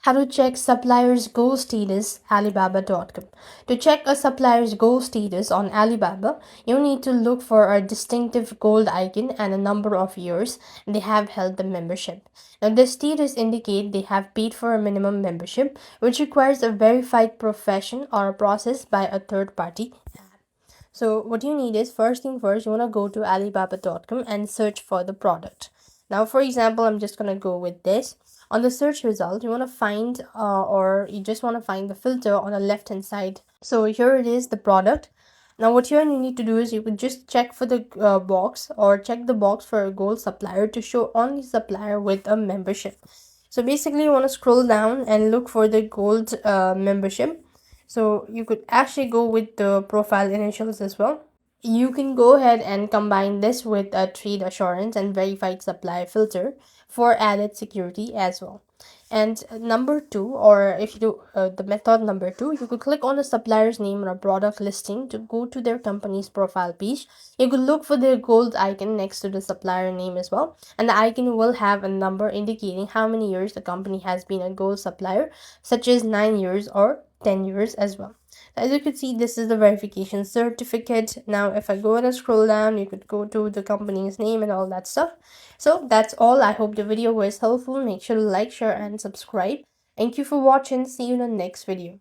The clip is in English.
How to check supplier's gold status Alibaba.com. To check a supplier's gold status on Alibaba, you need to look for a distinctive gold icon and a number of years they have held the membership. Now, the status indicate they have paid for a minimum membership, which requires a verified profession or a process by a third party. So what you need is, first thing first, you want to go to Alibaba.com and search for the product. Now, for example, I'm just going to go with this. On the search result, you want to find or you just want to find the filter on the left hand side. So here it is, the product. Now what you need to do is you could just check for the box, or check the box for a gold supplier to show only supplier with a membership. So basically you want to scroll down and look for the gold membership. So you could actually go with the profile initials as well. You can go ahead and combine this with a trade assurance and verified supply filter for added security as well. And number two, or if you do the method number two, you could click on the supplier's name or a product listing to go to their company's profile page. You could look for their gold icon next to the supplier name as well, and the icon will have a number indicating how many years the company has been a gold supplier, such as 9 years or 10 years as well. As you can see, this is the verification certificate. Now if I go and scroll down, you could go to the company's name and all that stuff. So that's all. I hope the video was helpful. Make sure to like, share and subscribe. Thank you for watching. See you in the next video.